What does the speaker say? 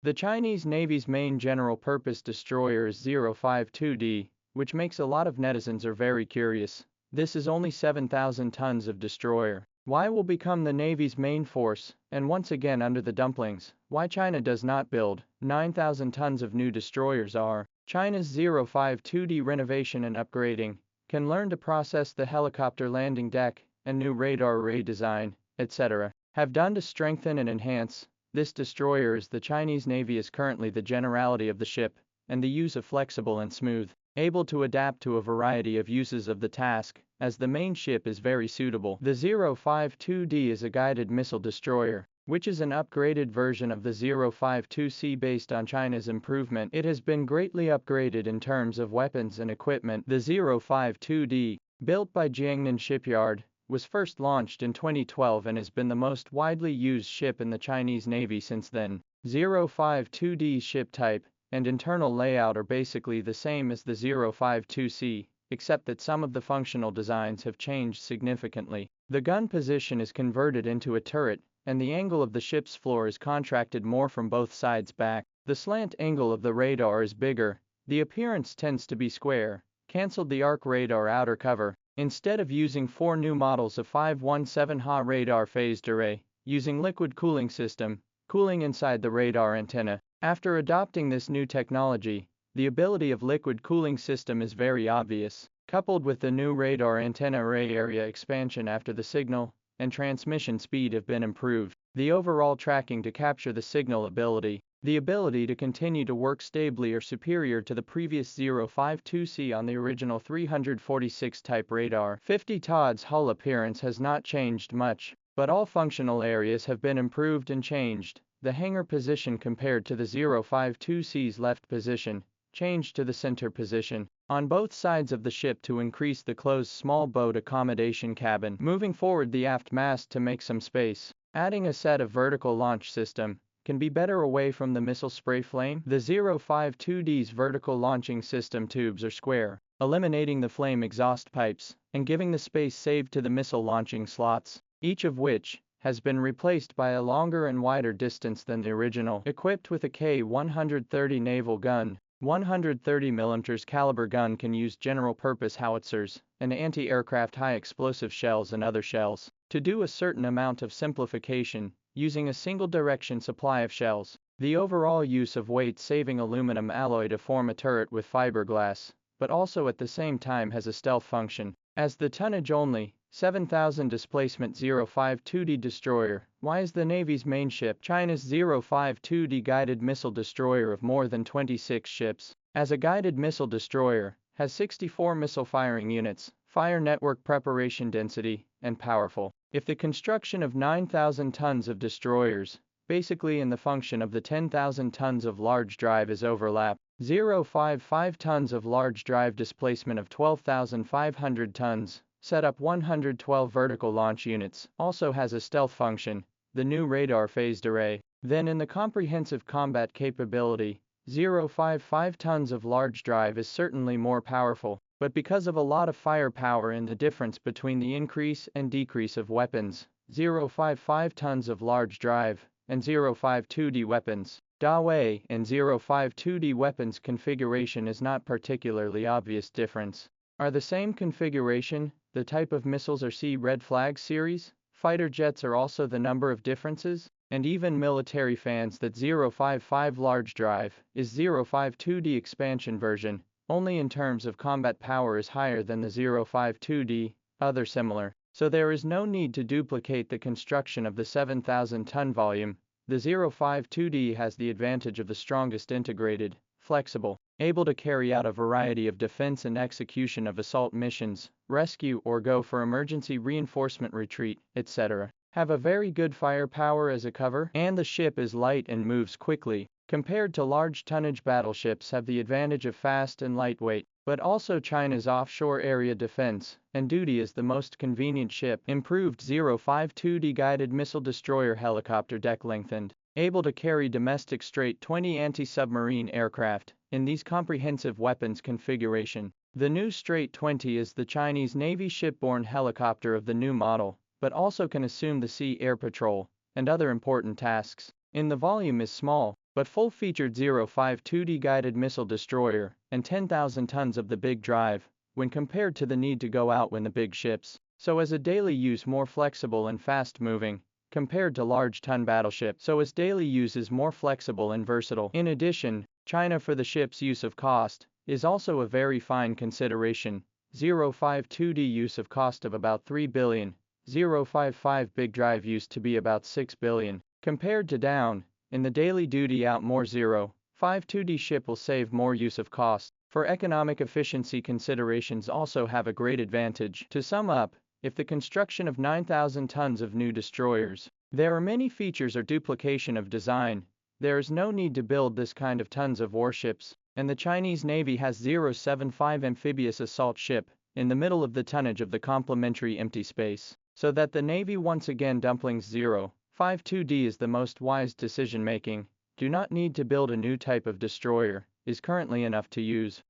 The Chinese Navy's main general-purpose destroyer is 052D, which makes a lot of netizens are very curious. This is only 7,000 tons of destroyer. Why will become the Navy's main force, and once again under the dumplings, why China does not build 9,000 tons of new destroyers are. China's 052D renovation and upgrading can learn to process the helicopter landing deck and new radar array design, etc. have done to strengthen and enhance this destroyer as the Chinese Navy is currently the generality of the ship, and the use of flexible and smooth, able to adapt to a variety of uses of the task, as the main ship is very suitable. The 052D is a guided missile destroyer, which is an upgraded version of the 052C based on China's improvement. It has been greatly upgraded in terms of weapons and equipment. The 052D, built by Jiangnan Shipyard, was first launched in 2012 and has been the most widely used ship in the Chinese Navy since then. 052D's ship type and internal layout are basically the same as the 052C, except that some of the functional designs have changed significantly. The gun position is converted into a turret, and the angle of the ship's floor is contracted more from both sides back. The slant angle of the radar is bigger. The appearance tends to be square. Cancelled the arc radar outer cover. Instead of using 4 new models of 517Ha radar phased array, using liquid cooling system, cooling inside the radar antenna. After adopting this new technology, the ability of liquid cooling system is very obvious, coupled with the new radar antenna array area expansion after the signal and transmission speed have been improved. The overall tracking to capture the signal ability, the ability to continue to work stably are superior to the previous 052C on the original 346 type radar. 50 TOD's hull appearance has not changed much, but all functional areas have been improved and changed. The hangar position compared to the 052C's left position, changed to the center position, on both sides of the ship to increase the closed small boat accommodation cabin. Moving forward the aft mast to make some space. Adding a set of vertical launch system, can be better away from the missile spray flame. The 052D's vertical launching system tubes are square, eliminating the flame exhaust pipes, and giving the space saved to the missile launching slots, each of which has been replaced by a longer and wider distance than the original. Equipped with a K-130 naval gun, 130mm caliber gun can use general-purpose howitzers and anti-aircraft high-explosive shells and other shells to do a certain amount of simplification, using a single-direction supply of shells. The overall use of weight-saving aluminum alloy to form a turret with fiberglass, but also at the same time has a stealth function. As the tonnage-only 7,000 displacement 052D destroyer, why is the Navy's main ship China's 052D guided missile destroyer of more than 26 ships? As a guided missile destroyer, has 64 missile firing units, fire network preparation density, and powerful. If the construction of 9,000 tons of destroyers, basically in the function of the 10,000 tons of large drive is overlap, 055 tons of large drive displacement of 12,500 tons, set up 112 vertical launch units, also has a stealth function, the new radar phased array. Then in the comprehensive combat capability, 055 tons of large drive is certainly more powerful, but because of a lot of firepower and the difference between the increase and decrease of weapons, 055 tons of large drive, and 052D weapons, Dawei and 052D weapons configuration is not particularly obvious difference. Are the same configuration, the type of missiles are C red flag series, fighter jets are also the number of differences, and even military fans that 055 large drive is 052D expansion version, only in terms of combat power is higher than the 052D, other similar. So there is no need to duplicate the construction of the 7,000 ton volume. The 052D has the advantage of the strongest integrated, flexible, able to carry out a variety of defense and execution of assault missions, rescue or go for emergency reinforcement retreat, etc. Have a very good firepower as a cover, and the ship is light and moves quickly. Compared to large tonnage battleships have the advantage of fast and lightweight, but also China's offshore area defense and duty is the most convenient ship. Improved 052D guided missile destroyer helicopter deck lengthened, able to carry domestic straight 20 anti-submarine aircraft in these comprehensive weapons configuration. The new straight 20 is the Chinese Navy shipborne helicopter of the new model, but also can assume the sea air patrol and other important tasks. In the volume is small, but full-featured 052D guided missile destroyer and 10,000 tons of the big drive, when compared to the need to go out when the big ships, so as a daily use more flexible and fast-moving, compared to large ton battleship, so as daily use is more flexible and versatile. In addition, China for the ship's use of cost is also a very fine consideration. 052D use of cost of about 3 billion, 055 big drive used to be about 6 billion. Compared to down, in the daily duty out more 052D ship will save more use of cost. For economic efficiency considerations also have a great advantage. To sum up, if the construction of 9,000 tons of new destroyers, there are many features or duplication of design, there is no need to build this kind of tons of warships, and the Chinese Navy has 075 amphibious assault ship in the middle of the tonnage of the complementary empty space, so that the Navy once again dumplings 052D is the most wise decision making, do not need to build a new type of destroyer, is currently enough to use.